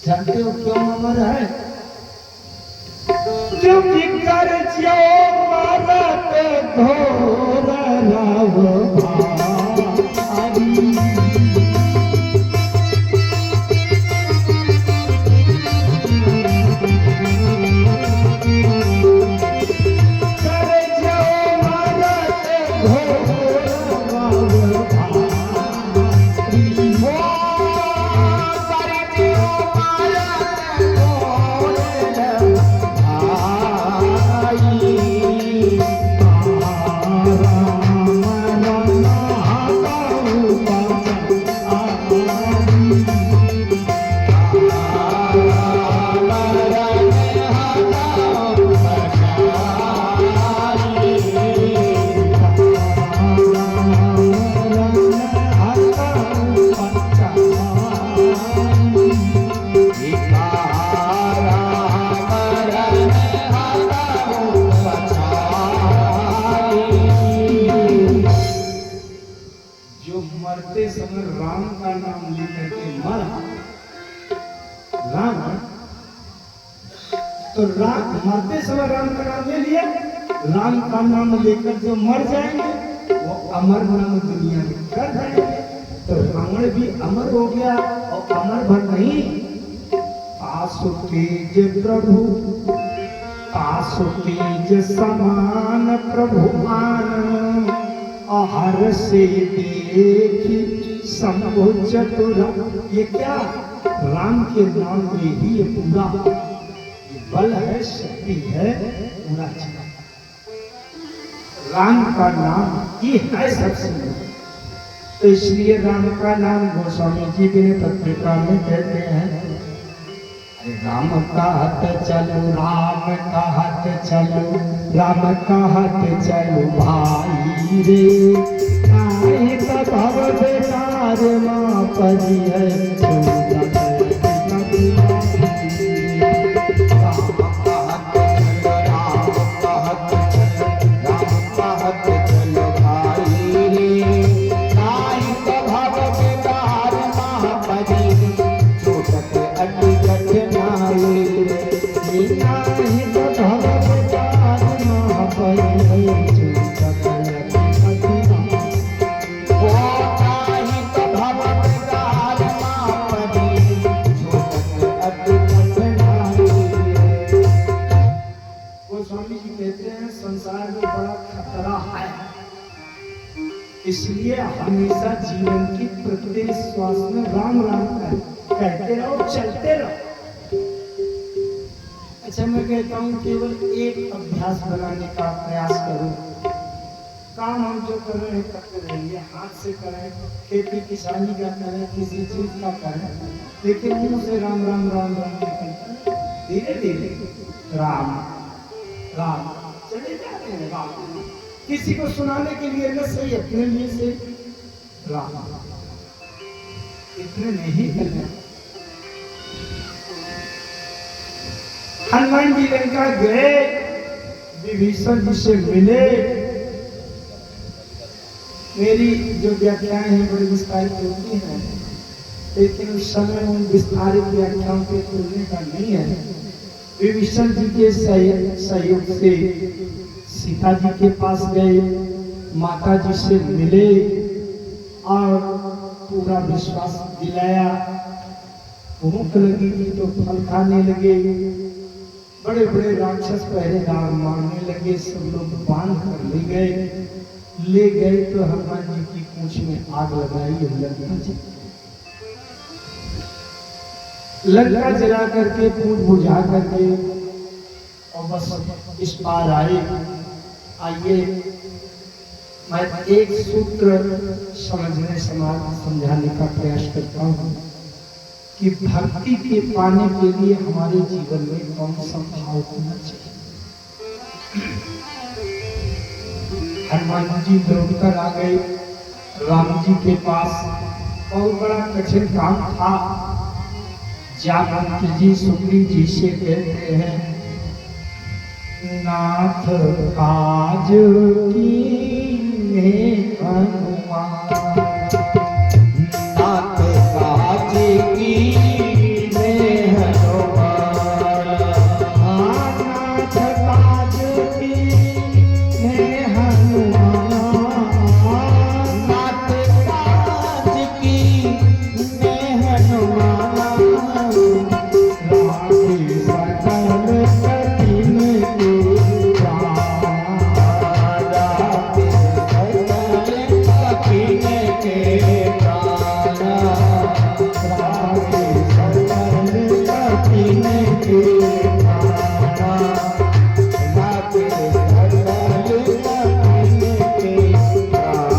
जानते हो क्यों अमर है? क्योंकि कर जो मारत घोर राव भारी राम का नाम लेकर के मरा रावण, तो मरते समय राम का नाम ले लिया, राम का नाम लेकर जो मर जाएंगे वो अमर नाम दुनिया में कर जाएंगे। तो रावण भी अमर हो गया और अमर भर नहीं, आसु तेज प्रभु आसु तेज समान प्रभु आन हर से देखी शंभु चतुरा। ये क्या राम के नाम में ही ये पूरा बल है, शक्ति है, पूरा चला। राम का नाम ये है सबसे, तो इसलिए राम का नाम गोस्वामी जी के पत्रिका में कहते हैं, राम कहत चलो राम कहत चलो राम कहत चलो भाई रे, भव बेटा इसलिए हमेशा जीवन की प्रत्येक श्वास में राम राम कहते रहो, चलते रहो। अच्छा, मैं कहता हूँ केवल एक अभ्यास बनाने का प्रयास करो। काम हम जो कर रहे हैं करते रहिए, हाथ से करें, खेती किसानी का करें, किसी चीज का करें, लेकिन मुंह से राम राम राम राम निकलता है। धीरे धीरे राम राम चले जाते हैं। राम किसी को सुनाने के लिए न सही, अपने लिए से राम इतने नहीं करना। हनुमान जी लंका गए, विभीषण जी से मिले। मेरी जो व्याख्याएं हैं बड़ी विस्तारित होती हैं, लेकिन उस समय उन विस्तारित व्याख्याओं के तुलने का नहीं है। विभीषण जी के सहयोग से सीता जी के पास गए, माता जी से मिले और पूरा विश्वास दिलाया। भूख लगी थी तो फल खाने लगे। बड़े बड़े राक्षस पहरेदार मारने लगे, सब लोग बांध कर ले गए तो हनुमान जी की पूंछ में आग लगाई। लंका जला करके पूंछ बुझा करके और बस इस पार आइए मैं एक सूत्र समझाने का प्रयास करता हूँ कि भक्ति के पाने के लिए हमारे जीवन में कौन सा भाव होना चाहिए। हनुमान जी दौड़कर आ गए राम जी के पास। बहुत बड़ा कठिन काम था। जामवंत जी सुग्रीव जी से कहते हैं, नाथ काज कीन्हे हनुमान, नाथ काज कीन्हे हनुमान, नाथ काज कीन्हे हनुमान, नाथ काज कीन्हे हनुमान, राखी सकल कठिन के प्राण, राखी सकल कठिन के प्राण, राखी सकल कठिन के प्राण, राखी सकल कठिन के प्राण।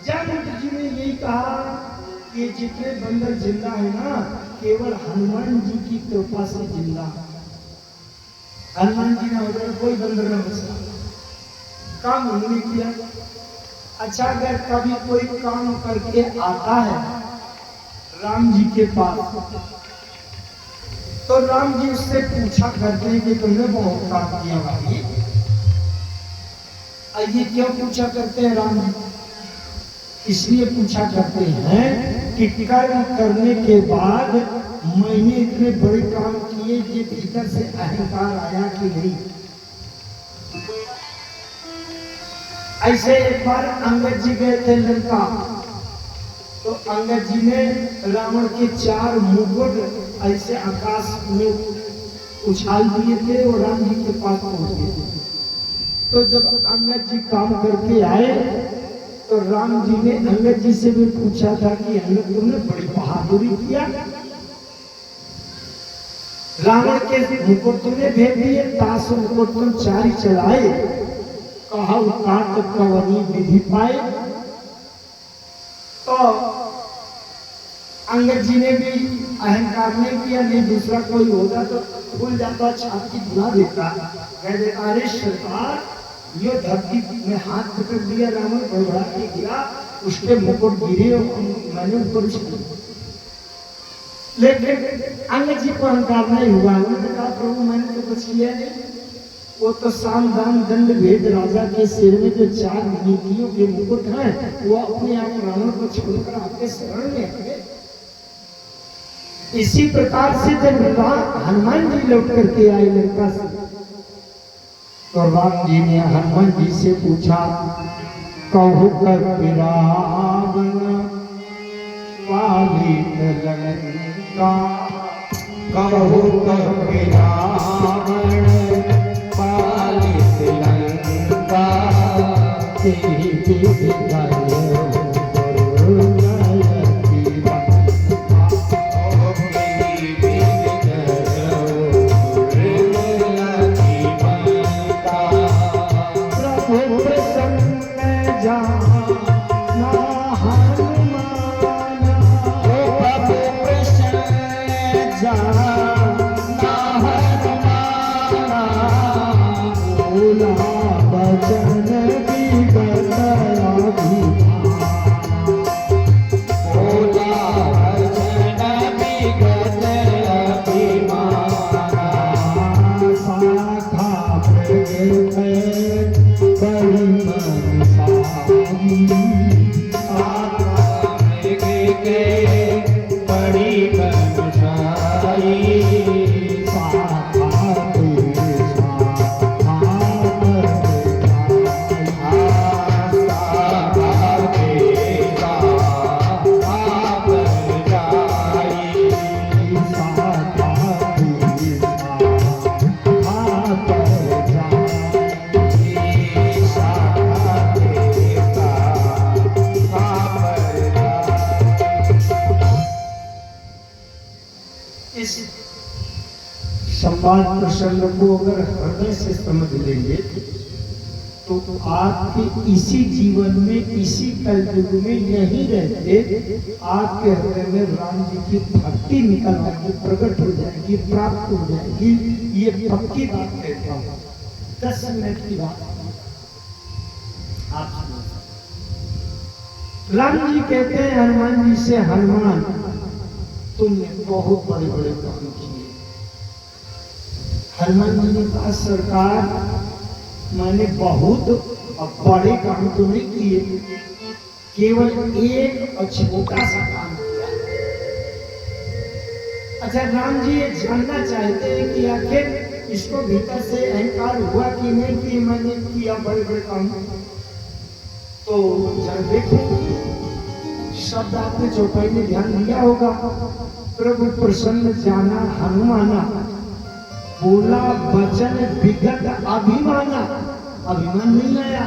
जामवंत जी ने यही कहा कि जितने बंदर जिंदा है ना, केवल हनुमान जी की कृपा से जिंदा। हनुमान जी ना होता तो कोई बंदर न बचता। काम उन्होंने किया। अच्छा, अगर कभी कोई काम करके आता है राम जी के पास, तो राम जी उससे पूछा करते हैं कि तुमने बहुत काम किया भाई। ये क्यों पूछा करते हैं राम जी? इसलिए पूछा करते हैं कि कर्म करने के बाद मैंने इतने बड़े काम किए, ये भीतर से अहंकार आया कि नहीं। ऐसे एक बार अंगद जी गए थे लंका, तो अंगद जी ने रावण के 4 मुकुट ऐसे आकाश में उछाल दिए थे और राम जी के पास पहुंच गए। तो जब अंगद जी काम करके आए तो राम जी ने अंगद जी से भी पूछा था कि अंगद तुमने बड़ी बहादुरी किया, रावण के मुकुट तुमने भेज दिए, ताश मुकुट तुम 4 चलाए, कहा काट कवनी विधि पाए। तो अंगद जी ने भी अहंकार नहीं किया, नहीं दूसरा कोई होता तो भूल जाता, छाती बुला देता, कह देता अरे सरकार ये धरती में हाथ पकड़ दिया, रावण बड़बड़ा के गिरा, उसके मुकुट गिरे और मैंने ऊपर उछाला। लेकिन अंगद जी को अहंकार नहीं हुआ। उन्होंने कहा प्रभु मैंने तो कुछ किया नहीं, वो तो साम दाम दंड भेद राजा के सिर में जो 4 नीतियों के मुकुट हैं, वो अपने आप रावण को छोड़कर आपके शरण में आ गए। इसी प्रकार से जब हनुमान जी लौट करके आए लंका से, तो राम जी ने हनुमान जी से पूछा, कहु कर रावण पालित लंका, कहु कर रावण पालित लंका, संवाद प्रसंग को अगर हृदय से समझ लेंगे तो आपके इसी जीवन में, इसी कलयुग में नहीं रहते, आपके हृदय में राम जी की भक्ति निकल आएगी, प्रकट हो जाएगी, प्राप्त हो जाएगी। ये पक्की बात कहता हूँ। 10 मिनट की बात आप सुनो। राम जी कहते हैं हनुमान जी से, हनुमान तुमने बहुत बड़े बड़े काम किए। हनुमान जी ने कहा सरकार मैंने बहुत बड़े काम तो नहीं किए, केवल एक छोटा सा काम किया। अच्छा, राम जी ये जानना चाहते हैं कि आखिर इसको भीतर से अहंकार हुआ कि नहीं कि मैंने किया बड़े बड़े काम। तो जब देखो शब्द आपने चौपाई में ध्यान दिया होगा, प्रभु प्रसन्न जाना हनुमाना, बोला वचन विगत अभिमाना, अभिमान नहीं आया।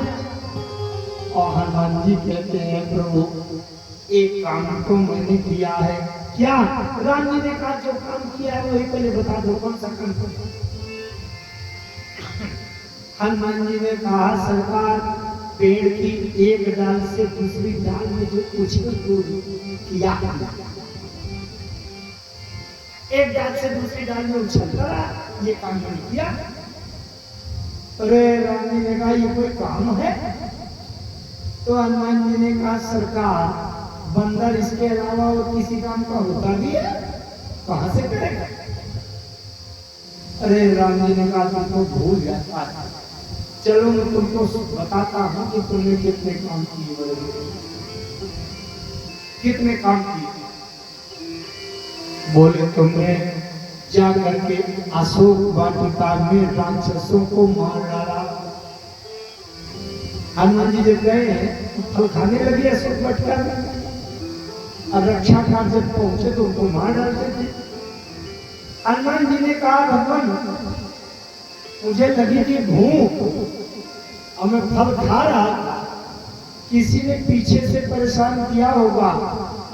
और हनुमान जी कहते हैं प्रभु एक काम तो मैंने किया है। क्या? राम जी ने कहा जो काम किया है वही पहले बता दो, कौन सा काम किया? हनुमान जी ने कहा सरकार पेड़ की एक डाल से दूसरी डाल में जो कुछ किया, एक डाल से दूसरी डाल में उछलता रहा, ये काम नहीं किया। अरे राम जी ने कहा ये कोई काम है? तो हनुमान जी ने कहा सरकार बंदर इसके अलावा और किसी काम का होता भी है, कहां से करेगा? अरे राम जी ने कहा तुमको भूल जाता है, चलो मैं तुमको बताता हूं कि तुमने कितने काम किए, कितने काम किए। बोले तुमने जा करके अशोक वाटिका में राक्षसों को मार डाला। हनुमान जी जब गए फल खाने लगे अशोक वाटिका में, और रक्षा काल जब पहुंचे तो उनको मार डालते थे। हनुमान जी ने कहा भगवान मुझे लगी थी भूख और मैं फल खा रहा था, किसी ने पीछे से परेशान किया होगा,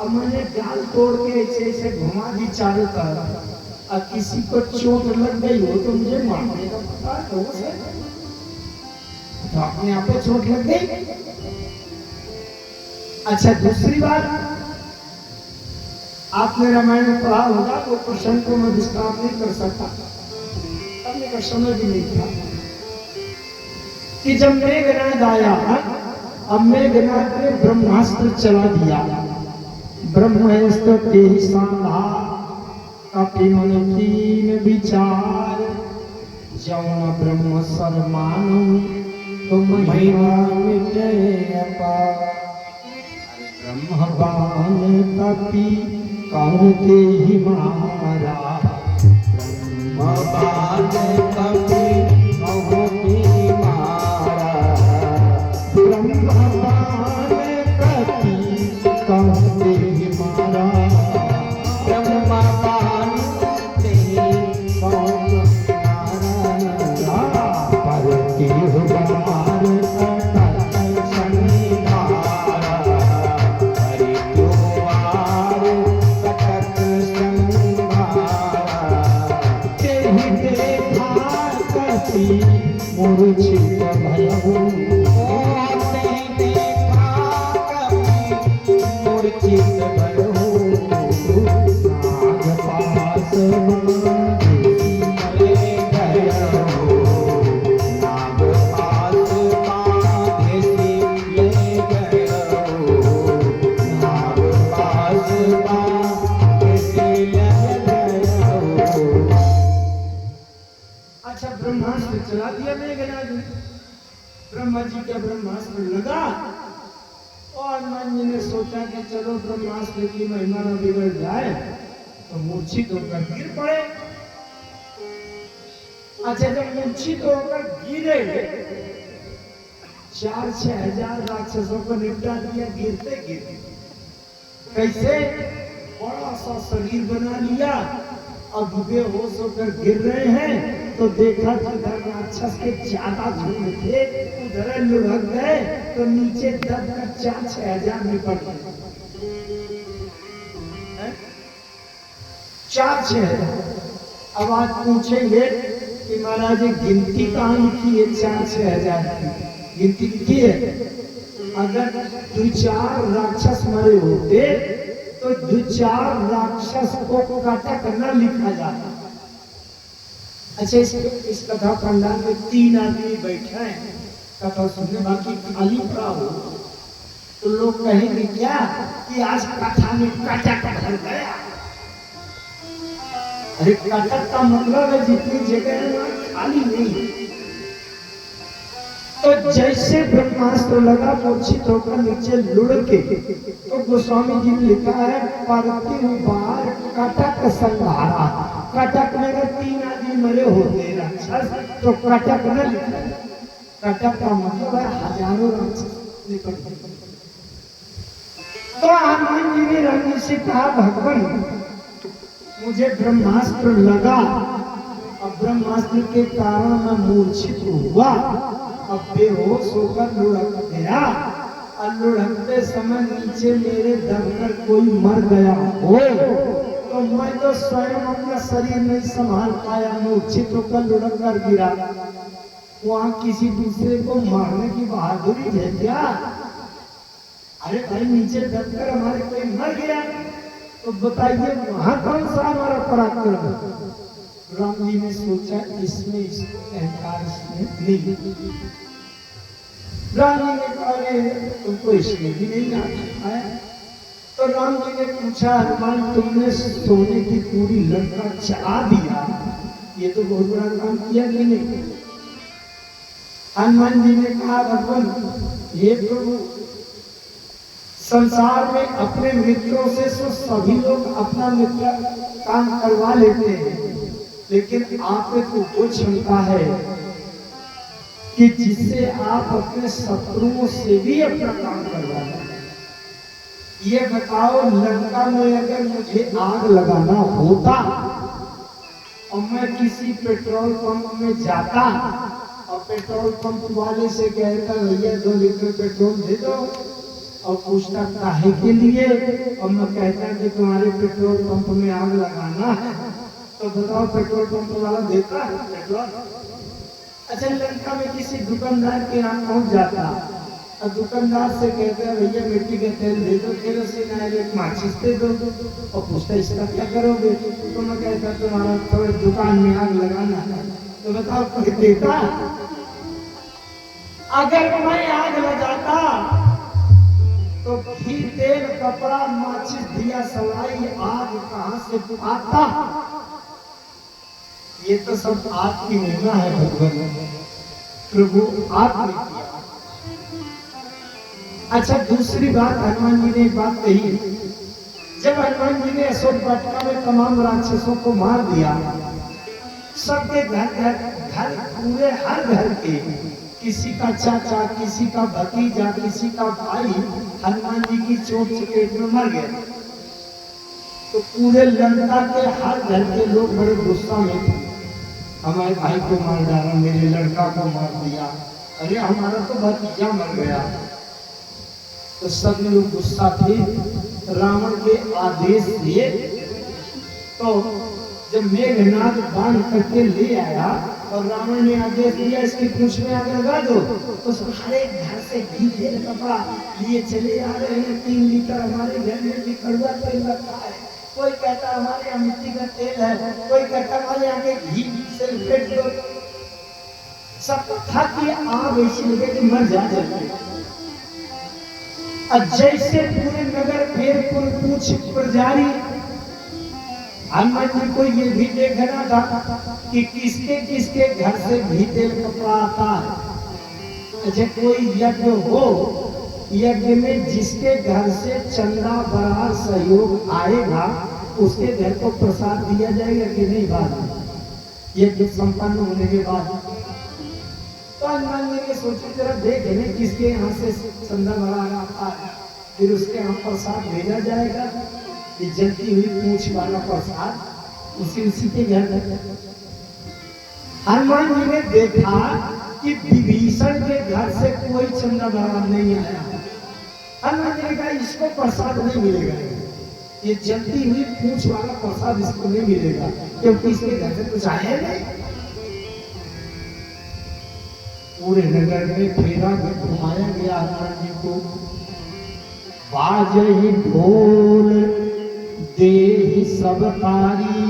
अब मैंने डाल तोड़ के ऐसे ऐसे घुमा दी चारों तरफ, और किसी को चोट लग गई हो तो मुझे मारने का पता है तो अपने आप पे चोट लग गई। अच्छा दूसरी बात, आपने रामायण में पढ़ा होगा तो प्रसंग को मैं विस्तार नहीं कर सकता, अपने का समय भी नहीं था कि जब मेघनाद आया, अब मेघनाद ने ब्रह्मास्त्र चला दिया। ब्रह्मास्त्र के ही सांधा कपि मन कीन विचार, जौन ब्रह्म सरमानु तो महिमा मिटे अपार। ब्रह्मवान कपि कहते ही मारा, ब्रह्मवान कपि कहते मारा, ब्रह्मवान कपि कहते ही मारा, ब्रह्मवान ते कहते मारा। पर की हुबार चला दिया मेघनाद ने। ब्रह्मा जी का ब्रह्मास्त्र लगा और हनुमान जी ने सोचा कि चलो ब्रह्मास्त्र की महिमा न बिगड़ जाए, तो मूर्छित होकर गिर पड़े। अच्छा, जब मूर्छित होकर गिरे 4-6 हजार राक्षसों को निपटा दिया गिरते गिरते। कैसे? बड़ा सा शरीर बना लिया, अब बेहोश होकर गिर रहे हैं तो देखा कि इधर राक्षस के ज्यादा झुंड थे, उधर लुढ़क गए तो नीचे दब कर 4-6 हजार निपट गए। 4-6 हजार। अब आज पूछेंगे कि महाराज गिनती कहाँ लिखी है 4-6 हजार की? गिनती लिखी है? अगर 2-4 राक्षस मरे होते तो 2-4 राक्षस को काटा करना लिखा जाता। अच्छा, इस कथा पंडाल में 3 आदमी बैठे हैं कथा सुनने, बाकी खाली पड़ा हो तो लोग कहेंगे क्या कि आज कथा में कटक भर गया। अरे कटक का मतलब है जितनी जगह है वहां खाली नहीं। तो जैसे ब्रह्मास्त्र लगा मूर्छित होकर नीचे लुढ़के, तो गोस्वामी जी ने लिखा है परति बार कटक संहारा। कटक में अगर 3 आदमी मरे होते राक्षस तो कटक न लिखा। कटक का मतलब है हजारों राक्षस निपट गए। तो हनुमान जी ने राम से कहा भगवान मुझे ब्रह्मास्त्र लगा, अब ब्रह्मास्त्र के कारण मैं मूर्छित हुआ, अब बेहोश होकर लुढ़क गया, और लुढ़कते समय नीचे मेरे दबकर कोई मर गया हो तो मैं तो स्वयं अपना शरीर नहीं संभाल पाया, मूर्छित होकर लुढ़क कर गिरा। वहां किसी दूसरे को मारने की बहादुरी है क्या? अरे भाई नीचे दबकर हमारे कोई मर गया तो बताइए वहां कौन सा हमारा पराक्रम है? राम जी ने सोचा इसमें अहंकार नहीं। राम जी ने कहा तुमको इसमें भी नहीं आता है? तो राम जी ने पूछा हनुमान तुमने सोने की पूरी लंका चढ़ा दिया, ये तो बहुत बड़ा काम किया कि नहीं? हनुमान जी ने कहा भगवान ये प्रभु संसार में अपने मित्रों से सभी लोग अपना मित्र काम करवा लेते हैं, लेकिन आप में तो वो क्षमता है कि जिससे आप अपने शत्रुओं से भी अपना काम करवा लें। ये बताओ लंका में अगर मुझे आग लगाना होता और मैं किसी पेट्रोल पंप में जाता और पेट्रोल पंप वाले से कहता भैया 2 लीटर पेट्रोल दे दो, और पूछता काहे के लिए, और मैं कहता कि तुम्हारे पेट्रोल पंप में आग लगाना है, तो बताओ पेट्रोल पंप वाला देता है पेट्रोल? अच्छा, लंका में किसी दुकानदार के यहाँ पहुंच जाता और दुकानदार से कहते हैं भैया मिट्टी का तेल दे दो, केरोसिन आयल एक माचिस दे दो, और पूछता इसका क्या करोगे? तो मैं कहता तुम्हारा थोड़े दुकान में आग लगाना है, तो बताओ कोई देता? अगर मैं आग लगाता तो घी तेल कपड़ा माचिस दिया सलाई आग कहां से आता? ये तो सब आपकी महिमा है भगवान, प्रभु आपने किया। अच्छा, दूसरी बात हनुमान जी ने एक बात कही, जब हनुमान जी ने अशोक वाटिका में तमाम राक्षसों को मार दिया, सबके घर पूरे हर घर के किसी का चाचा, किसी का भतीजा, किसी का भाई हनुमान जी की चोट चपेट में मर गया, तो पूरे लंका के हर घर के लोग बड़े गुस्सा में थे। हमारे भाई को मार डाला, मेरे लड़का को मार दिया, अरे हमारा तो भतीजा मर गया। तो सब लोग गुस्सा थे। रावण के आदेश से तो जब मेघनाद बांध करके ले आया और रावण ने आदेश दिया इसकी पूंछ में आग लगा दो, तो हर एक घर से घी तेल कपड़ा लिए चले आ रहे हैं। 3 लीटर हमारे घर में भी कड़वा तेल रखा है, कोई कहता हमारे यहाँ मिट्टी का तेल है, कोई कहता हमारे यहाँ के घी से फेंक दो। सबको था कि आग ऐसी लगे कि मर जाए। जैसे पूरे नगर फेर पूछ पर जारी, हनुमान जी को ये भी देखना था कि किसके किसके घर से भीतर कपड़ा आता है। अच्छा कोई यज्ञ हो, यज्ञ में जिसके घर से चंदा बरार सहयोग आएगा उसके घर को प्रसाद दिया जाएगा कि नहीं बाद यज्ञ संपन्न होने के बाद। तो हनुमान जी ने सोची जरा देख लें किसके यहाँ से चंदा बरार आता है, फिर उसके यहाँ प्रसाद भेजा जाएगा। ये जलती हुई पूंछ वाला प्रसाद उसी के घर। हनुमान जी ने देखा कि विभीषण के घर से कोई चंदा बराबर नहीं आया। हनुमान जी ने कहा इसको प्रसाद नहीं मिलेगा, ये जलती हुई पूंछ वाला प्रसाद इसको नहीं मिलेगा क्योंकि इसके घर से कुछ आया नहीं। पूरे नगर में फेरा घुमाया गया हनुमान जी को। बाजहि ढोल देहि सब तारी,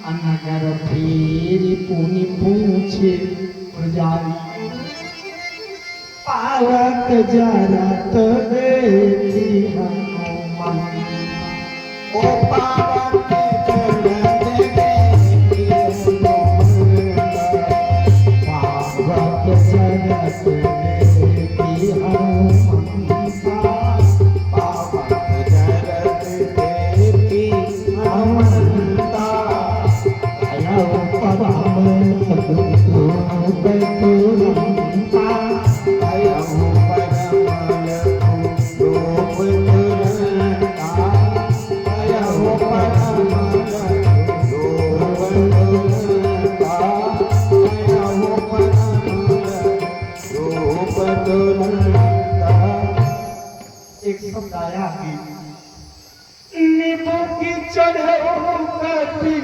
अनगर फेरी पुनि पूछे पुजारी। पावक जरत देखी हनुमान, ओ पावक जरत देखी हनुमान, पावक जरत देखी हनुमान, पावक जरत देखी हनुमंता। आया पवन सतगुरु बैठुरंता, आया परमल रूप तुरंता, आया परमल रूप तुरंता, आया परमल रूप तुरंता। एक शब्द आया कि नींबू की चढ़ो कटी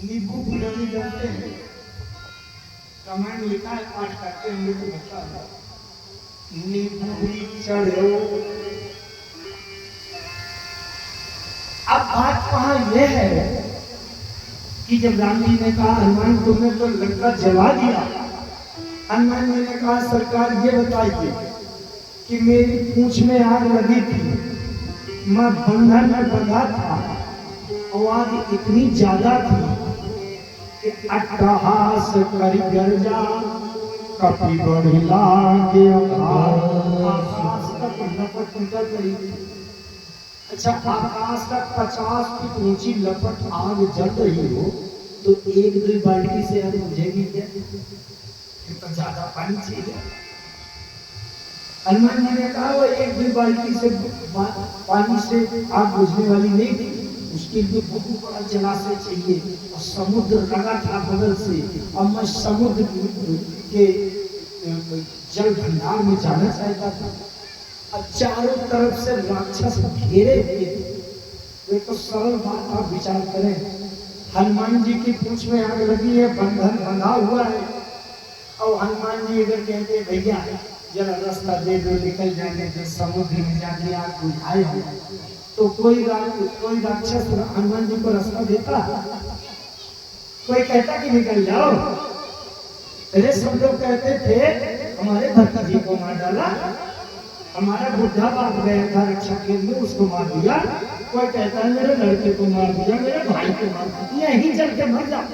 नींबू फुलाने जानते हैं, रामायण लिखा है, पाठ करते हैं, हमने को बता है नींबू की चढ़ो। अब बात वहां यह है कि जब राम जी ने कहा हनुमान तुमने तो लंका जला दिया, हनुमान जी ने कहा सरकार ये बताइए कि मेरी पूंछ में आग लगी थी, मैं बंधन में बंधा था और आग इतनी ज्यादा थी कि अट्टहास कर गर्जा कपि बढ़िला के आकाश तक लपट निकल रही थी। अच्छा आकाश तक 50 फीट ऊंची लपट आग जल रही हो तो एक दो बाल्टी से आग बुझेगी क्या? तो ज्यादा पानी चाहिए। हनुमान जी ने कहा वो एक दो बाल्टी से पानी से आग बुझने वाली नहीं थी, उसके लिए बहुत बड़ा जलाशय चाहिए और समुद्र लगा था बगल से, और मैं समुद्र के जल भंडार में जाना चाहता था। अब चारों तरफ से राक्षस घेरे हुए थे। तो सरल बात आप विचार करें, हनुमान जी की पूंछ में आग लगी है, बंधन बंधा हुआ है, और हनुमान जी अगर कहते भैया जरा रास्ता दे दो निकल जाएंगे तो समुद्र में जाके आग बुझाए हो, तो कोई राक्षस हनुमान जी को रास्ता देता? कोई कहता कि निकल जाओ? पहले सब लोग कहते थे हमारे भतीजे को मार डाला, हमारा बुढ़ा बाप गया था रक्षा के लिए उसको मार दिया, कोई कहता है मेरे लड़के को मार दिया, मेरे भाई को मार दिया, यहीं चल के मर जाओ।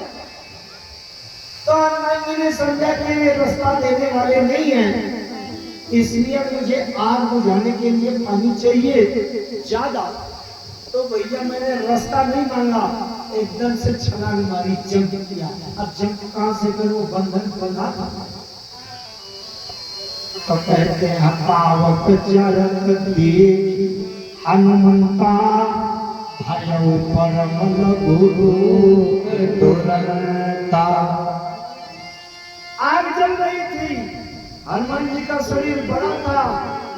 तो हनुमान जी ने समझा कि ये रास्ता देने वाले नहीं है, इसलिए मुझे आग बुझाने के लिए पानी चाहिए ज्यादा। तो भैया मैंने रास्ता नहीं मांगा, एकदम से छलांग मारी, जंप किया। अब जंप कहां से करूं, बंधन बंधा था। तो कहते हैं पावक चरत देखी हनुमंता, भयउ परमल गुरु तुरंता। आग जल रही थी, हनुमान जी का शरीर बड़ा था,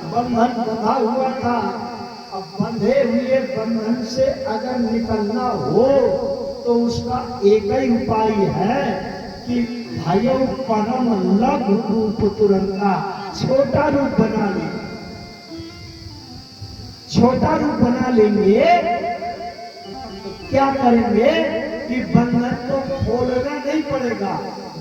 बंधन बंधा हुआ था, अब बंधे हुए बंधन से अगर निकलना हो तो उसका एक ही उपाय है कि भाइयों परम लघु रूप तुरंत का छोटा रूप बना ले। छोटा रूप बना लेंगे तो क्या करेंगे कि बंधन को खोलना नहीं पड़ेगा,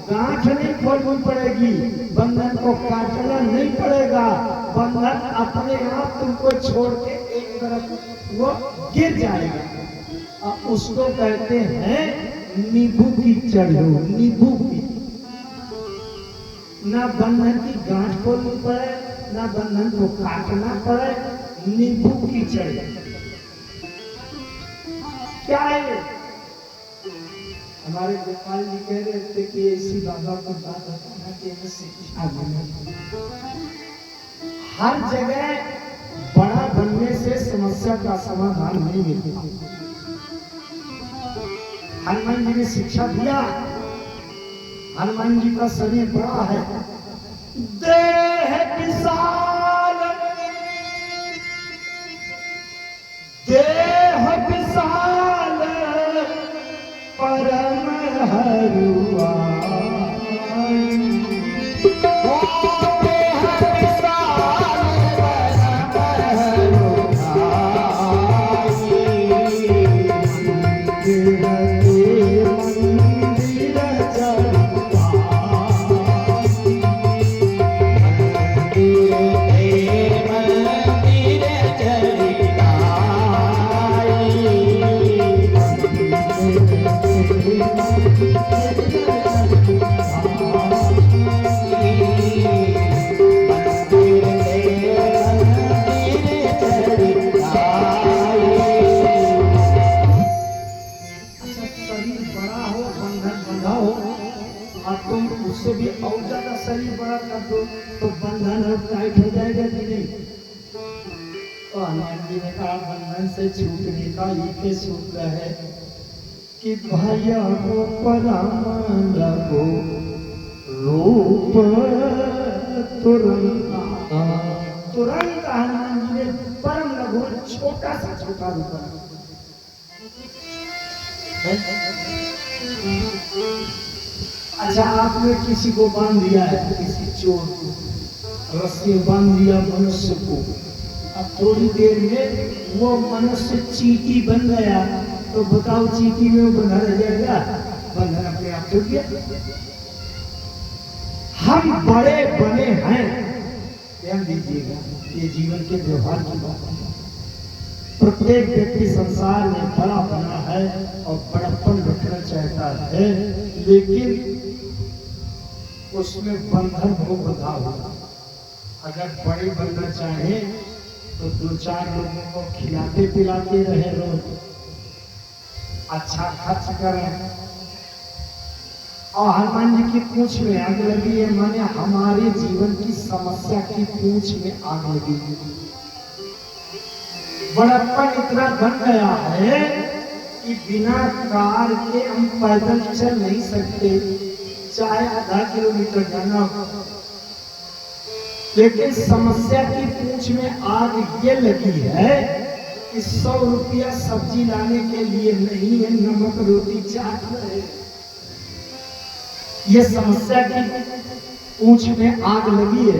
गांठ नहीं खोलनी पड़ेगी, बंधन को काटना नहीं पड़ेगा, बंधन अपने आप तुमको छोड़ के एक तरफ वो गिर जाएगा। अब उसको कहते हैं नींबू की चढ़ो, नींबू की। ना बंधन की गांठ खोलनी पड़े, ना बंधन को काटना पड़े, नींबू की चढ़ो। क्या है? हमारे गोपाल जी कह रहे थे कि ऐसी बाबा को बात बताना कि शिक्षा देना। हर जगह बड़ा बनने से समस्या का समाधान नहीं मिलता। हनुमान जी ने शिक्षा दिया, हनुमान जी का शरीर बड़ा है, देह विशाल, देह विशाल परम हरुआ। उससे भी और ज्यादा शरीर बड़ा कर दो तो बंधन और टाइट हो जाएगा कि नहीं? तो हनुमान जी ने कहा बंधन से छूटने का एक सूत्र है कि भैया को परम लगो रूप तुरंत। तुरंत हनुमान जी ने परम लघु छोटा सा छोटा रूप बना। अच्छा, आपने किसी को बांध दिया है, किसी चोर को रस्सी बांध दिया मनुष्य को, अब थोड़ी देर में वो मनुष्य चींटी बन गया तो बताओ चींटी में वो बंधा रह जाएगा? बंधन अपने आप टूट गया। हम बड़े बने हैं, ध्यान दीजिएगा, ये जीवन के व्यवहार की बात है। प्रत्येक व्यक्ति संसार में बड़ा बना है और बड़प्पन रखना चाहता है, लेकिन उसमें बंधन को बंधा हुआ। अगर बड़े बनना चाहे तो दो चार लोगों को खिलाते पिलाते रहे, रोज अच्छा खर्च करें। और हनुमान जी की पूंछ में आग लगी है, माने हमारे जीवन की समस्या की पूंछ में आग लगी है। बड़प्पन इतना बन गया है कि बिना कार के हम पैदल चल नहीं सकते, चाहे आधा किलोमीटर जाना हो। लेकिन समस्या की पूंछ में आग ये लगी है कि 100 रुपया सब्जी लाने के लिए नहीं है, नमक रोटी चाट रहे। ये समस्या की पूंछ में आग लगी है,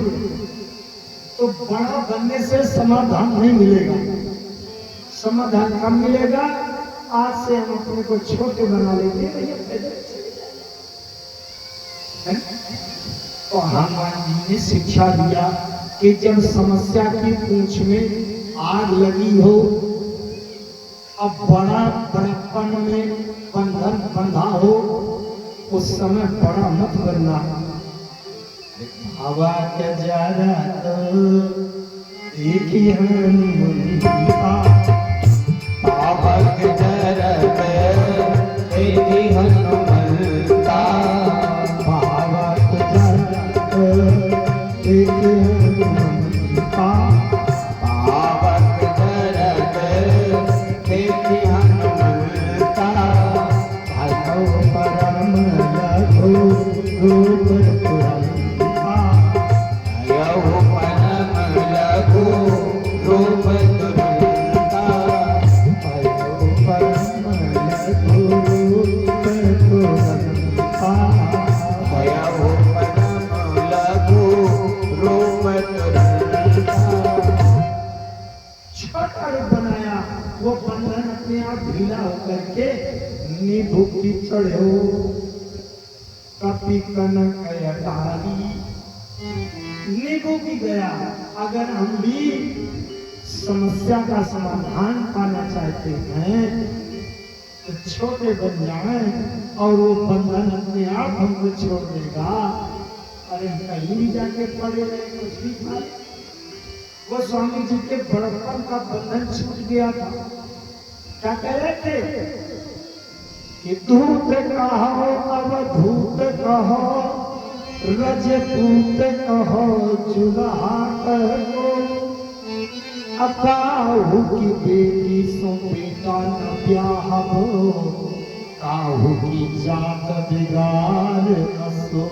तो बड़ा बनने से समाधान नहीं मिलेगा। समाधान कब मिलेगा? आज से हम अपने को छोटे बना लेते हैं। तो हनुमान जी ने शिक्षा दिया कि जब समस्या की पूंछ में आग लगी हो, अब बड़ा बड़प्पन में बंधन बंधा हो, उस समय बड़ा मत बनना। हवा के जरा तो देखी हनुमंता, हवा के जरा देखी हनुमंता, हवा के जरा देखी हनुमंता, हवा के जरा देखी हनुमंता, भागो परम लघु रूप तुरंता, यो परम लघु रूप तुरंता। चढ़ो कपि कनक अटारी। नींबू की गया, अगर हम भी समस्या का समाधान पाना चाहते हैं तो छोटे बन जाएं और वो बंधन अपने आप हमको छोड़ देगा। अरे कहीं भी जाके पड़े रहे कुछ भी था। वो स्वामी जी के बड़प्पन का बंधन छूट गया था। क्या कह रहे थे कि दूत कहो अवधूत कहो रजपूत कहो जुल्हा कहो अकाहू की बेटी सो बेटा न ब्याह हो काहू की जात बिगाड़ असो।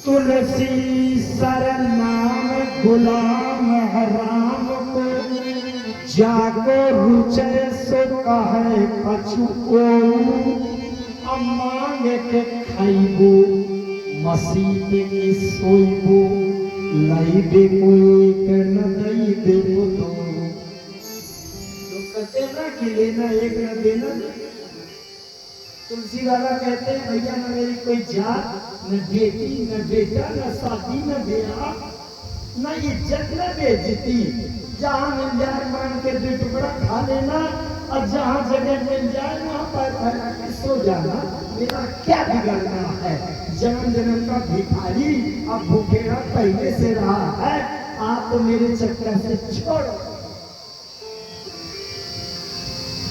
तुलसी शरण नाम गुलाम हराम को जाको रुचय सो कहे कछु मांग के खाइबो मसीह के सोइबो लाइबे कोई के न दई दो। तो कहते ना कि लेना एक न देना। तुलसी वाला कहते हैं भैया न मेरी कोई जात न बेटी न बेटा न शादी न ब्याह न इज्जत न बेइज्जती। जहाँ मिल जाए मान के 2 टुकड़ा खा लेना और जहाँ जगह मिल जाए वहाँ पर फैला के सो जाना। मेरा क्या बिगड़ना है। जन्म जन्म का भिखारी अब भूखेड़ा पहले से रहा है। आप तो मेरे चक्कर से छोड़ो।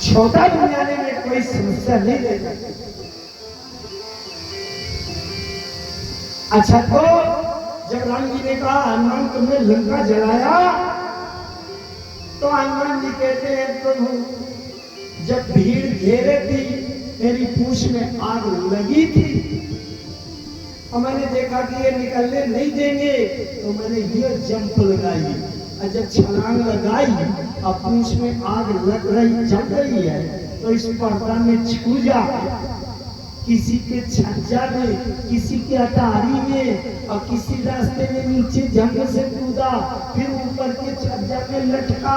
छोटा दुनियाने में कोई समस्या नहीं देगा। अच्छा तो जब राम जी ने कहा हनुमान तुमने लंका जलाया तो हनुमान जी कहते हैं प्रभु जब भीड़ घेरे थी मेरी पूंछ में आग लगी थी और मैंने देखा कि ये निकलने नहीं देंगे तो मैंने ये जंप लगाई और जब छलांग लगाई और पूंछ में आग लग रही जल रही है तो इस पर्दा में छू जा किसी के छज्जा में किसी के अटारी में और किसी रास्ते में नीचे जंग से कूदा फिर ऊपर के छज्जा में लटका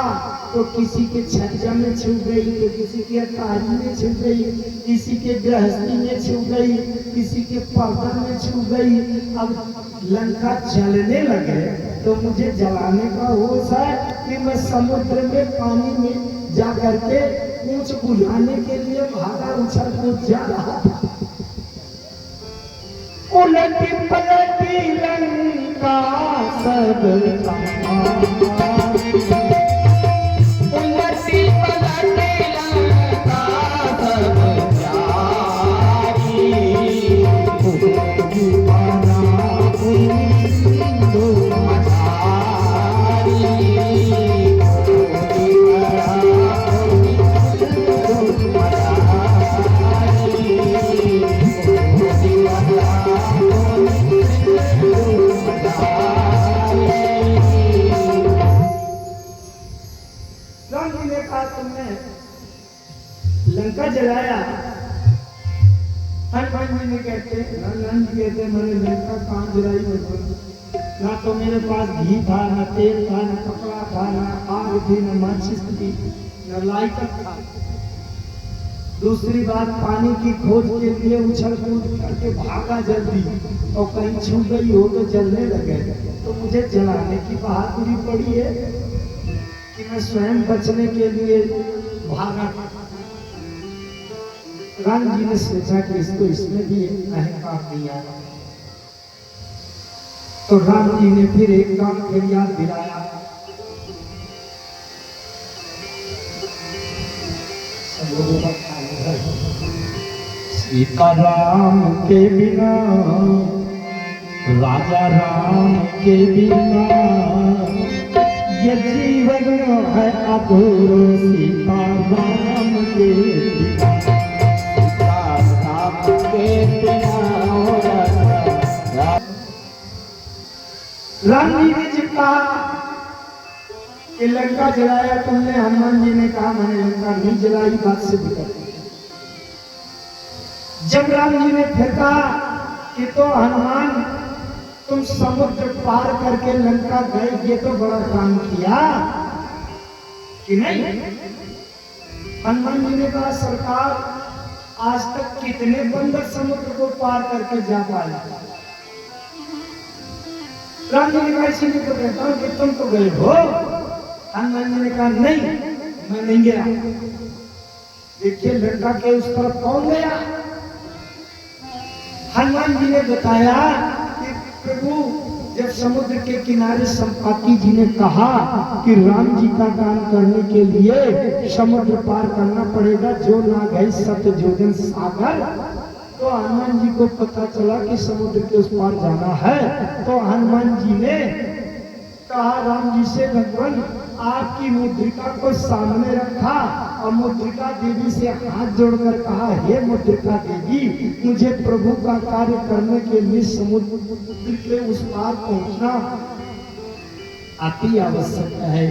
तो किसी के छज्जा में छू गई तो किसी के अटारी में छू गई किसी के गृहस्थी में छू गई किसी के पर्दा में छू गई। अब लंका जलने लगे तो मुझे जलाने का होश है कि मैं समुद्र में पानी में जा करके पूंछ बुझाने के लिए भागा उछल कूद जा रहा था। उलटी पलटी लंका सब उलटी पलटी लंका सब जारी दीवाना दो मझारी लंका जलाया। हनुमान जी ने कहते हनुमान जी कहते मैंने लंका कहाँ जलाई ना तो मेरे पास घी था न तेल था न कपड़ा था न आग थी न माचिस थी न लाइटर था। दूसरी बात पानी की खोज के लिए उछल कूद करके भागा जल्दी और कहीं छू गई हो तो जलने लगे तो मुझे जलाने की बहादुरी पड़ी है कि मैं स्वयं बचने के लिए भागा। राम जी ने सोचा कि इसको इसमें भी अहंकार नहीं आया तो राम जी ने फिर एक काम फिर याद दिलाया। सीता राम के बिना राजा राम के बिना ये जीवन है अधूरा। सीता राम के बिना राम जी ने जब कहा कि लंका जलाया तुमने हनुमान जी ने कहा मैंने लंका नहीं जलाई बात से दिक्कत। जब राम जी ने फिर कहा कि तो हनुमान तुम समुद्र पार करके लंका गए ये तो बड़ा काम किया कि नहीं। हनुमान जी ने कहा सरकार आज तक कितने बंदर समुद्र को पार करके जा पाए? राम जी ने कहा इसीलिए तो कहता हूं कि तुम तो गए हो। हनुमान जी ने कहा नहीं, मैं नहीं गया। देखिए लंका के उस तरफ कौन गया? हनुमान जी ने बताया कि प्रभु जब समुद्र के किनारे संपाति जी ने कहा कि राम जी का काम करने के लिए समुद्र पार करना पड़ेगा, जो ना गए सतजोजन सागर, तो हनुमान जी को पता चला कि समुद्र के उस पार जाना है। तो हनुमान जी ने कहा राम जी से, भगवान आपकी मुद्रिका को सामने रखा और मुद्रिका देवी से हाथ जोड़कर कहा, हे मुद्रिका देवी, मुझे प्रभु का कार्य करने के लिए समुद्र के उस पार पहुंचना अति आवश्यक है।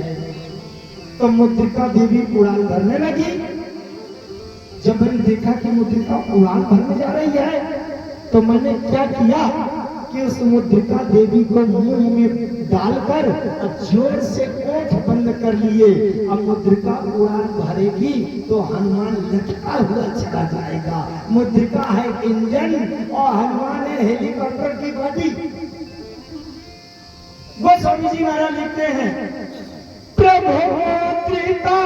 तो मुद्रिका देवी उड़ान भरने लगी। जब मैंने देखा कि मुद्रिका उड़ान भरने जा रही है, तो मैंने क्या किया कि उस मुद्रिका देवी को मुंह में डालकर जोर से ओठ बंद कर लिए। अब मुद्रिका उड़ान भरेगी तो हनुमान लटका हुआ चला जाएगा। मुद्रिका है इंजन और हनुमान है हेलीकॉप्टर की बॉडी। गोस्वामी जी महाराज लिखते हैं, प्रभु मुद्रिका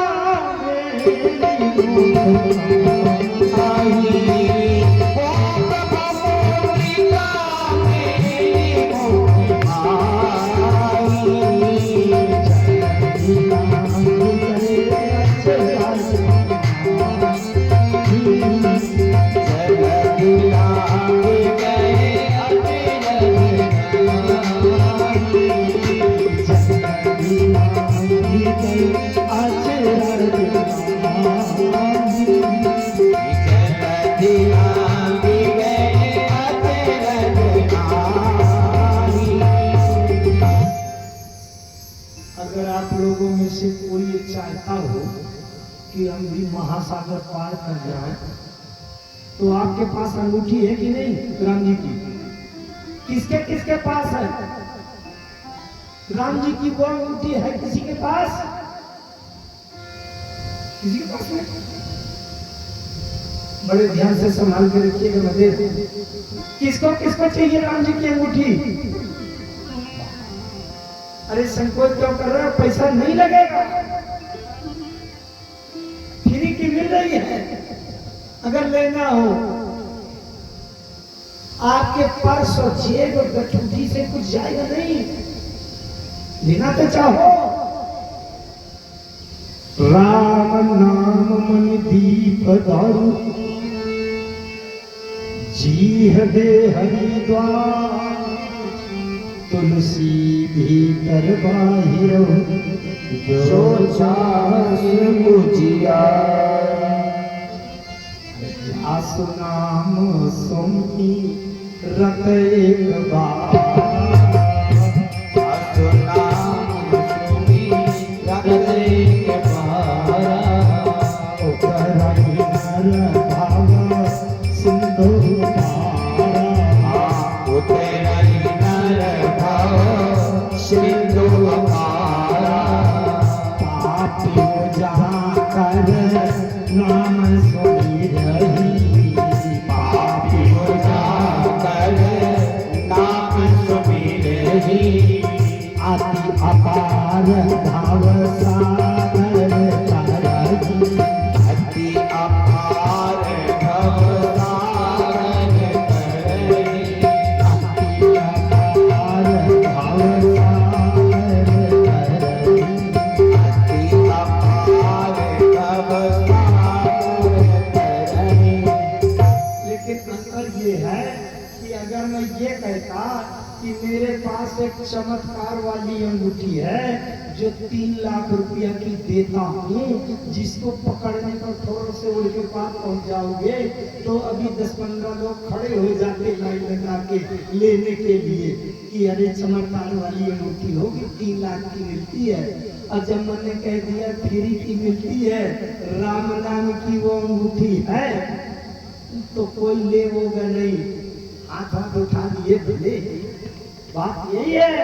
चाहता हो कि हम भी महासागर पार कर जाएं, तो आपके पास अंगूठी है कि नहीं राम जी की? किसके किसके पास है? राम जी की वो अंगूठी है किसी के पास? किसी के पास नहीं। बड़े ध्यान से संभाल के रखिएगा। मजे किसको किसको चाहिए राम जी की अंगूठी? अरे संकोच क्यों कर रहे हो? पैसा नहीं लगेगा, फ्री की मिल रही है। अगर लेना हो आपके पर्स और जेब और गठुटी से कुछ जाएगा नहीं, लेना तो चाहो। राम नाम मन दीप दारू, जीह दे हरिद्वार, तुलसी भीतर बाहिर जो चाह मुझिया, आसु नाम सुमी रत एक बार, आसु नाम सुमी रत एक बार, उतरहि नर भाव सिंधु पारा, उतरहि नर भाव सिंधु पारा, पापी जहाँ कर नाम सुनी रही, पापी जहाँ कर नाम सुनी रही, अति अपार भाव सागर तरही, अति अपार भाव सागर तरही, अति अपार भाव सागर तरही, अति अपार भाव सागर तरही। लेकिन अंतर ये है कि अगर मैं ये कहता कि मेरे पास एक चमत्कार वाली अंगूठी है जो 3 लाख रुपया की देता हूँ, जिसको पकड़ने पर थोड़े से उनके पास पहुँच जाओगे, तो अभी 10-15 लोग खड़े हो जाते लाइन लगा के लेने के लिए कि अरे चमत्कार वाली अंगूठी होगी 3 लाख की मिलती है। और जब मैंने कह दिया फ्री की मिलती है, राम नाम की वो अंगूठी है, तो कोई ले होगा नहीं। हाथ हाथ उठा दिए भले। बात यही है,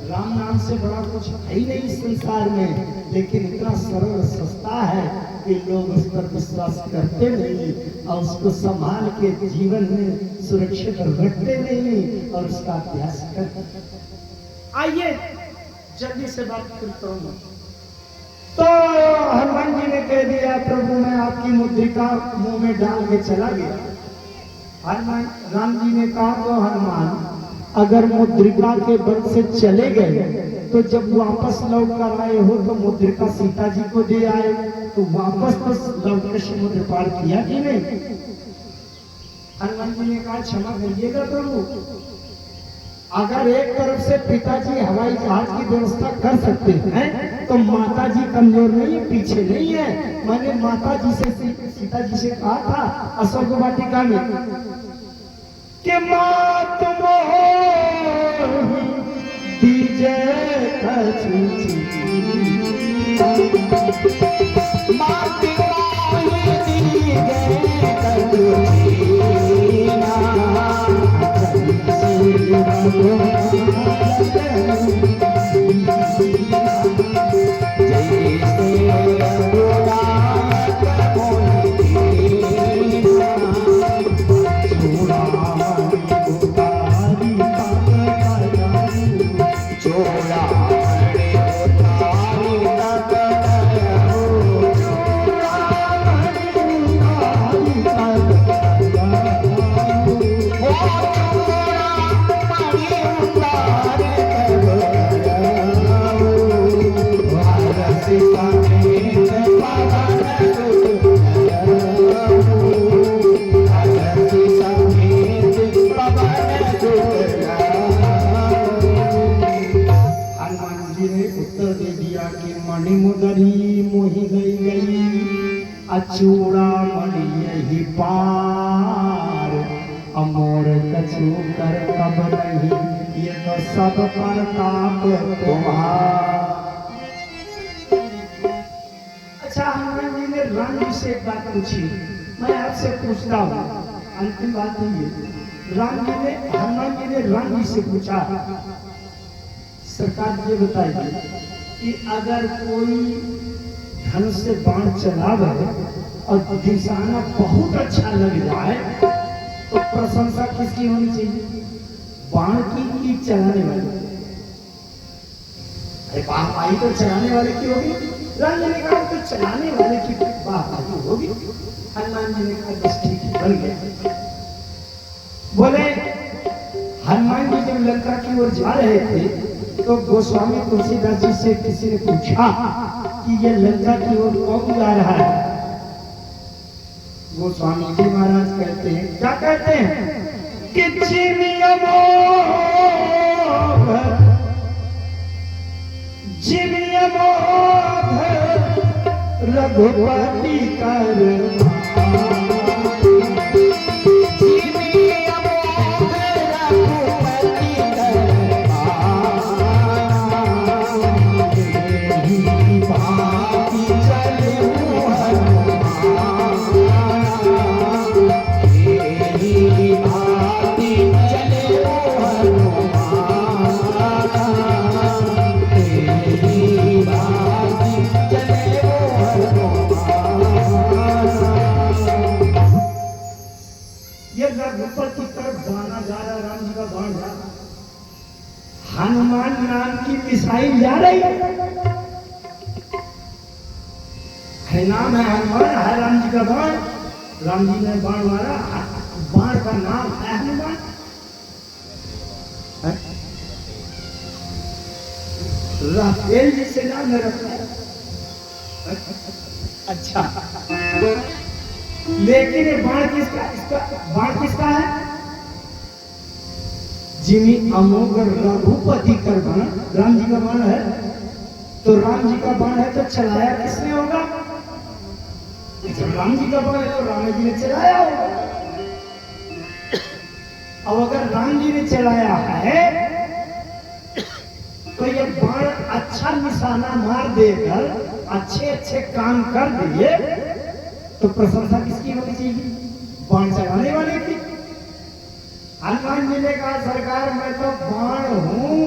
राम नाम से बड़ा कुछ है ही नहीं इस संसार में, लेकिन इतना सरल सस्ता है के लोग उस पर विश्वास करते नहीं और उसको संभाल के जीवन में सुरक्षित रखते नहीं और उसका अभ्यास करते। आइए जल्दी से बात करता हूँ। तो हनुमान जी ने कह दिया प्रभु मैं आपकी मुद्रिका मुंह में डाल के चला गया। हनुमान राम जी ने कहा तो हनुमान अगर मुद्रिका के बल से चले गए तो जब वापस लौट कर आए हो तो मुद्रिका सीता जी को दे आए तो वापस तो लौटकर समुद्र पार किया कि नहीं। हनुमान जी ने कहा क्षमा करिएगा प्रभु, अगर एक तरफ से पिताजी हवाई जहाज की व्यवस्था कर सकते हैं तो माता जी कमजोर नहीं है, पीछे नहीं है। मैंने माता जी से सीता जी से कहा था अशोक वाटिका में कि मात दीजे चूड़ा मणि यही पार अमोर कछु कर कब नहीं ये तो सब प्रताप तुम्हारा। अच्छा हनुमान जी ने राम जी से एक बात पूछी, मैं आपसे पूछता हूँ अंतिम बात नहीं है। हनुमान जी ने राम जी से पूछा सरकार ये बताइए कि अगर कोई धनुष से बाण चलावे और निशाना बहुत अच्छा लग जाए तो प्रशंसा किसकी होनी चाहिए, बाण की चलाने वाले। अरे वाहवाही तो चलाने वाले की होगी। राम जी ने कहा तो चलाने वाले की वाहवाही होगी। हनुमान जी ने कहा बस ठीक है बन गया। बोले हनुमान जी जब लंका की ओर जा रहे थे तो गोस्वामी तुलसीदास जी से किसी ने पूछा कि ये लंका की ओर कौन जा रहा है। गोस्वामी जी महाराज कहते हैं, क्या कहते हैं कि रघुपति कर हनुमान नाम की मिसाइल जा रही है। नाम है हनुमान, है राम जी का बाण। राम जी ने बाण मारा, बाण का नाम है हनुमान। राफेल जी से नाम रखा है। अच्छा लेकिन ये बाण किसका, इसका बाण किसका है? जिमी अमोघ रघुपति कर बाण राम जी का बाण है। तो राम जी का बाण है तो चलाया किसने होगा? जब राम जी का बाण है तो राम जी ने चलाया होगा। अब अगर राम जी ने चलाया है तो ये बाण अच्छा निशाना मार देकर अच्छे अच्छे काम कर दिए तो प्रशंसा किसकी होनी चाहिए? बाण चलाने वाले की। हनुमान जी ने कहा सरकार मैं तो बाण हूं,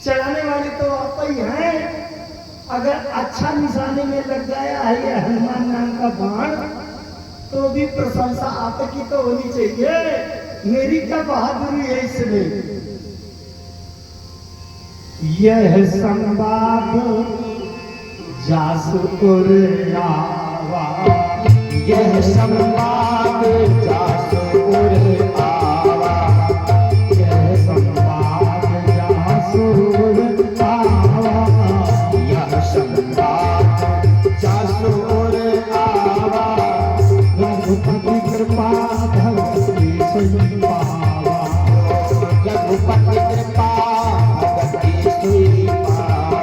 चलाने वाले तो आप ही हैं। अगर अच्छा निशाने में लग गया है ये हनुमान नाम का बाण तो भी प्रशंसा आपकी तो होनी चाहिए। मेरी क्या बहादुरी है इसमें। यह संवाद जासुर आवा, यह संवाद जासुर आवा, यह संवाद जासुर आवा, यह संवाद जासुर आवा, रघुपति कृपा भक्ति सुई पावा, रघुपति कृपा भक्ति सुई पावा,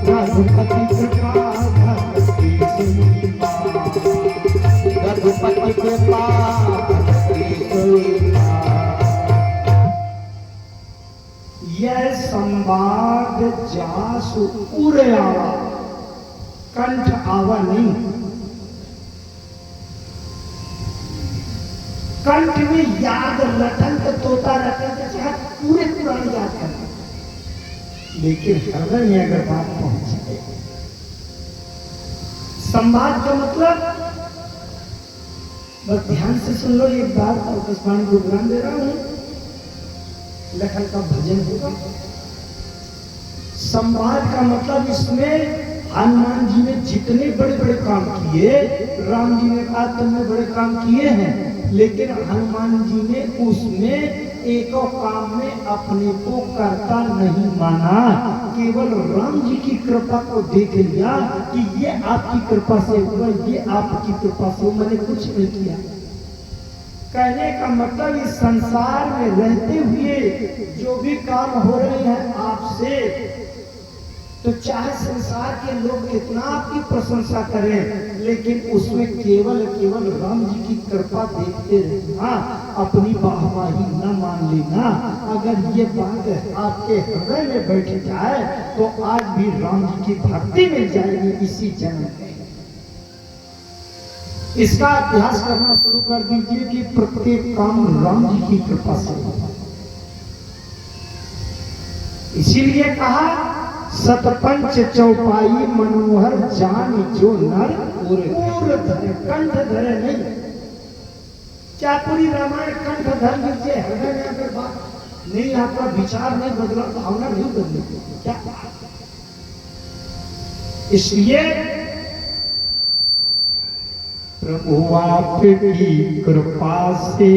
रघुपति कृपा भक्ति सुई पावा, रघुपति कृपा भक्ति सुई पावा। यह संवाद जासु उर आवा, कंठ आवा नहीं, कंठ में याद रटन तोता रटन चाहे पूरे पुराण याद करना, लेकिन हृदय में अगर बात पहुंच जाए। संवाद का मतलब बस ध्यान से सुन लो, एक बार आकाशवाणी प्रोग्राम दे रहा हूं, लखन का भजन होगा। संवाद का मतलब इसमें हनुमान जी ने जितने बड़े बड़े काम किए, राम जी ने कहा तुमने बड़े काम किए हैं, लेकिन हनुमान जी ने उसमें एक काम में अपने को करता नहीं माना, केवल राम जी की कृपा को देख लिया कि ये आपकी कृपा से हुआ, ये आपकी कृपा से हुआ, मैंने कुछ नहीं किया। कहने का मतलब इस संसार में रहते हुए जो भी काम हो रहे हैं आपसे, तो चाहे संसार के लोग कितना आपकी प्रशंसा करें, लेकिन उसमें केवल केवल राम जी की कृपा देखते रहना, अपनी वाहवाही न मान लेना। अगर ये बात आपके हृदय में बैठ जाए तो आज भी राम जी की भक्ति मिल जाएगी इसी जन्म में। इसका अभ्यास करना शुरू कर दीजिए कि प्रत्येक काम राम जी की कृपा से होगा। इसीलिए कहा सतपंच चौपाई मनोहर जान जो नर पूर धरे, कंठ धरे नहीं। क्या पूरी रामायण कंठ धर लीजिए, हृदय में अगर बात नहीं, आपका विचार नहीं बदला, भावना नहीं बदली, क्या? इसलिए प्रभु आपकी कृपा से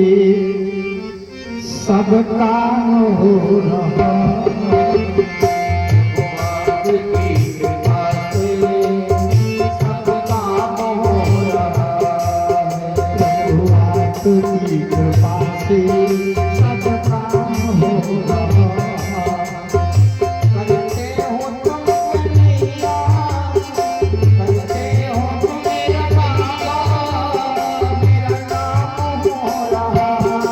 सब काम हो रहा, की कृपा से सब काम हो रहा। करते हो तुम कन्हैया, करते हो तुम मेरा बाबा, मेरा नाम हो रहा है।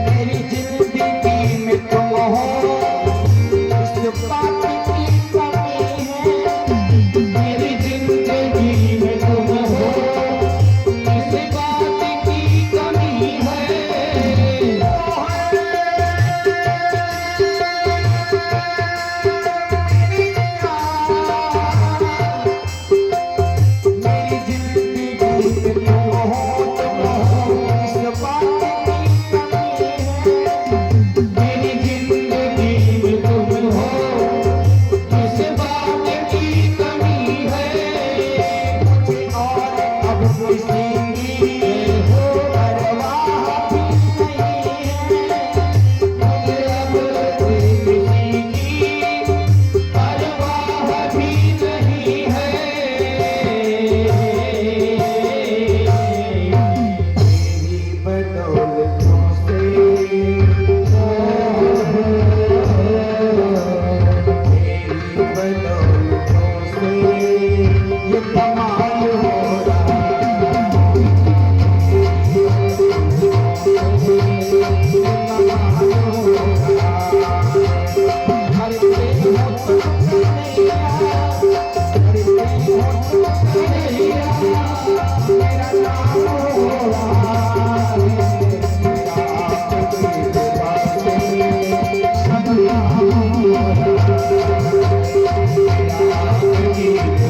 मेरी जिंदगी में तुम हो, इस बात की कमी है। मेरी जिंदगी में तुम हो, इस बात की कमी है। मेरी जिंदगी में तुम हो, इस बात की कमी है। मेरी जिंदगी में तुम हो, इस बात की कमी है। मुझे और अब किसी की हो परवाह भी नहीं है। मुझे अब किसी की परवाह भी नहीं है। तेरी बदौलतों से, तेरी बदौलतों से ये कमाल हो रहा है। ये कमाल हो रहा है। अरे प्रेम हो तो कन्हैया, अरे प्रेम हो तो कन्हैया, मेरा नाम हो रहा है। मेरा आपके वास्ते सब काम हो रहा है। मेरा आपके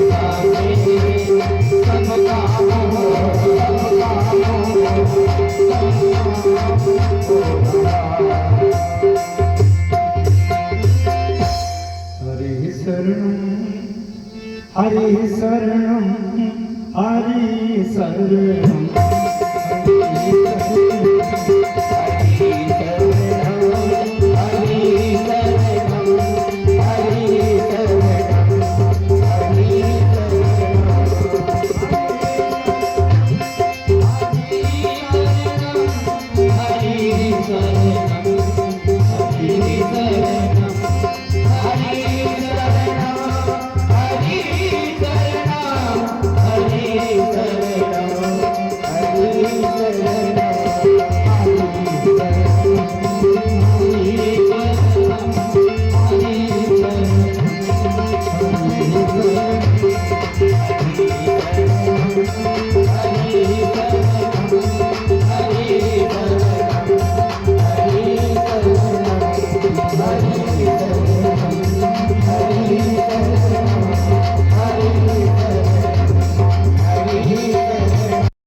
वास्ते सब काम हो रहा है। हरि शरणं हरि शरणं हरि शरणं